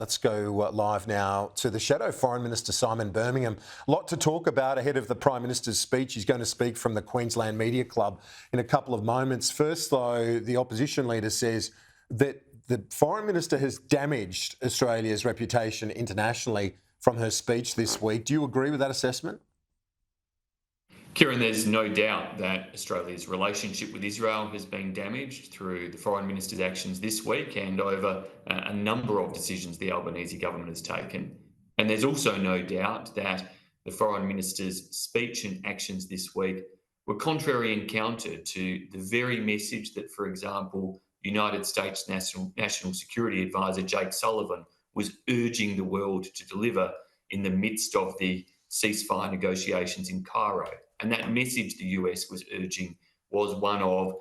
Let's go live now to the Shadow Foreign Minister, Simon Birmingham. A lot to talk about ahead of the Prime Minister's speech. He's going to speak from the Queensland Media Club in a couple of moments. First, though, the opposition leader says that the Foreign Minister has damaged Australia's reputation internationally from her speech this week. Do you agree with that assessment? Kieran, there's no doubt that Australia's relationship with Israel has been damaged through the Foreign Minister's actions this week and over a number of decisions the Albanese government has taken. And there's also no doubt that the Foreign Minister's speech and actions this week were contrary and counter to the very message that, for example, United States National Security Advisor Jake Sullivan was urging the world to deliver in the midst of the ceasefire negotiations in Cairo. And that message the US was urging was one of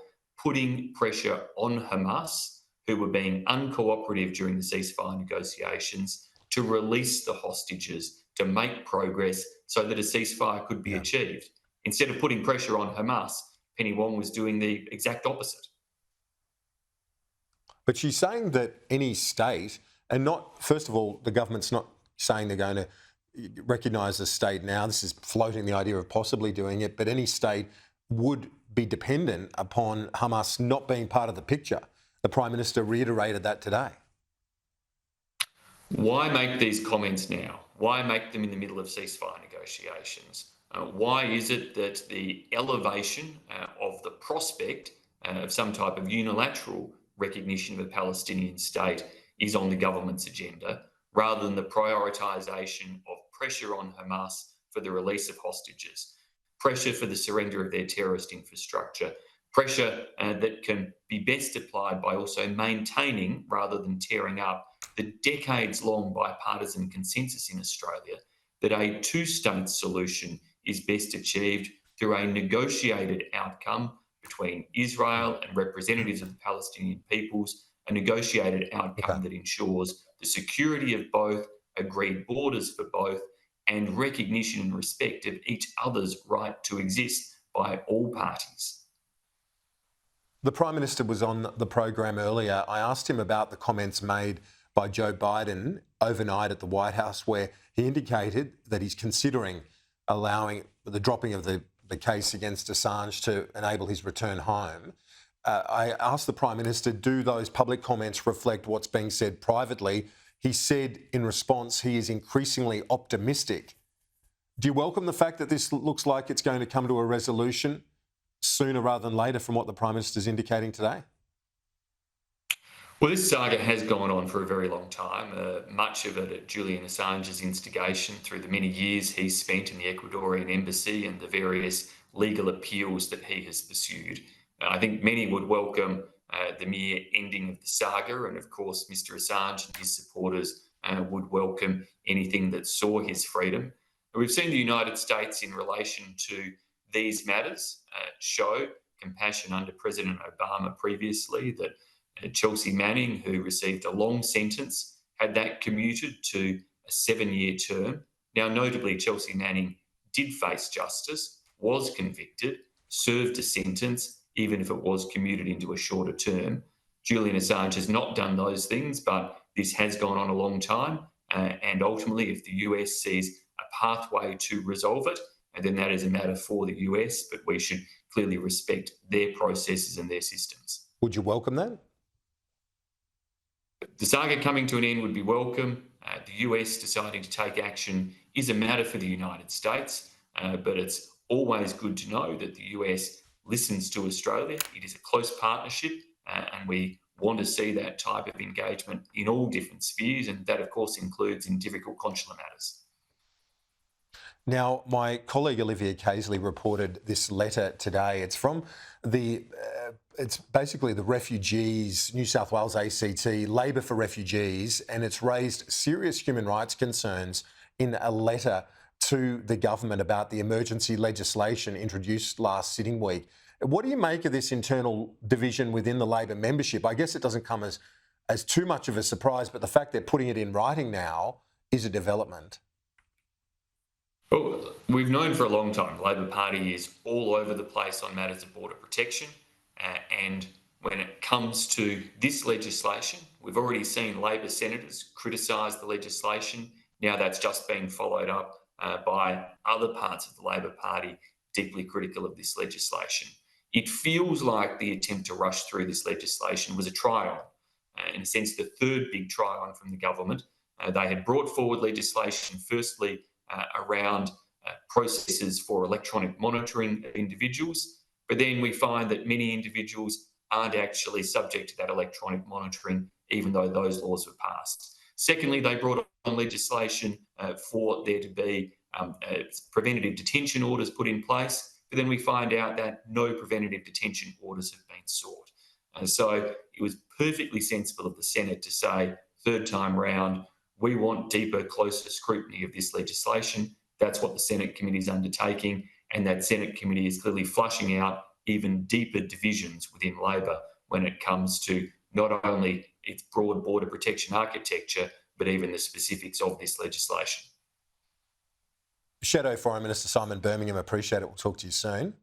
putting pressure on Hamas, who were being uncooperative during the ceasefire negotiations, to release the hostages, to make progress so that a ceasefire could be achieved. Instead of putting pressure on Hamas, Penny Wong was doing the exact opposite. But she's saying that any state, and not, first of all, the government's not saying they're going to recognise the state now. This is floating the idea of possibly doing it, but any state would be dependent upon Hamas not being part of the picture. The Prime Minister reiterated that today. Why make these comments now? Why make them in the middle of ceasefire negotiations? Why is it that the elevation of the prospect of some type of unilateral recognition of a Palestinian state is on the government's agenda, rather than the prioritisation of pressure on Hamas for the release of hostages, pressure for the surrender of their terrorist infrastructure, pressure that can be best applied by also maintaining, rather than tearing up, the decades-long bipartisan consensus in Australia that a two-state solution is best achieved through a negotiated outcome between Israel and representatives of the Palestinian peoples, a negotiated outcome that ensures the security of both, agreed borders for both, and recognition and respect of each other's right to exist by all parties. The Prime Minister was on the program earlier. I asked him about the comments made by Joe Biden overnight at the White House, where he indicated that he's considering allowing the dropping of the case against Assange to enable his return home. I asked the Prime Minister, do those public comments reflect what's being said privately? He said in response, he is increasingly optimistic. Do you welcome the fact that this looks like it's going to come to a resolution sooner rather than later from what the Prime Minister is indicating today? Well, this saga has gone on for a very long time, much of it at Julian Assange's instigation through the many years he's spent in the Ecuadorian embassy and the various legal appeals that he has pursued. I think many would welcome the mere ending of the saga, and of course Mr Assange and his supporters would welcome anything that saw his freedom. We've seen the United States in relation to these matters show compassion under President Obama previously, that Chelsea Manning, who received a long sentence, had that commuted to a 7-year term. Now, notably, Chelsea Manning did face justice, was convicted, served a sentence, even if it was commuted into a shorter term. Julian Assange has not done those things, but this has gone on a long time. And ultimately, if the US sees a pathway to resolve it, then that is a matter for the US, but we should clearly respect their processes and their systems. Would you welcome that? The saga coming to an end would be welcome. The US deciding to take action is a matter for the United States, but it's always good to know that the US listens to Australia. It is a close partnership, and we want to see that type of engagement in all different spheres, and that, of course, includes in difficult consular matters. Now, my colleague Olivia Casely reported this letter today. It's from it's basically the refugees, New South Wales ACT, Labor for Refugees, and it's raised serious human rights concerns in a letter to the government about the emergency legislation introduced last sitting week. What do you make of this internal division within the Labor membership? I guess it doesn't come as too much of a surprise, but the fact they're putting it in writing now is a development. Well, we've known for a long time the Labor Party is all over the place on matters of border protection. And when it comes to this legislation, We've already seen Labor senators criticise the legislation. Now that's just being followed up by other parts of the Labor Party deeply critical of this legislation. It feels like the attempt to rush through this legislation was a try-on. In a sense, the third big try-on from the government. They had brought forward legislation, firstly, around processes for electronic monitoring of individuals, but then we find that many individuals aren't actually subject to that electronic monitoring, even though those laws were passed. Secondly, they brought on legislation for there to be preventative detention orders put in place, but then we find out that no preventative detention orders have been sought. So it was perfectly sensible of the Senate to say, third time round, we want deeper, closer scrutiny of this legislation. That's what the Senate committee is undertaking, and that Senate committee is clearly flushing out even deeper divisions within Labor when it comes to not only its broad border protection architecture, but even the specifics of this legislation. Shadow Foreign Minister Simon Birmingham, appreciate it. We'll talk to you soon.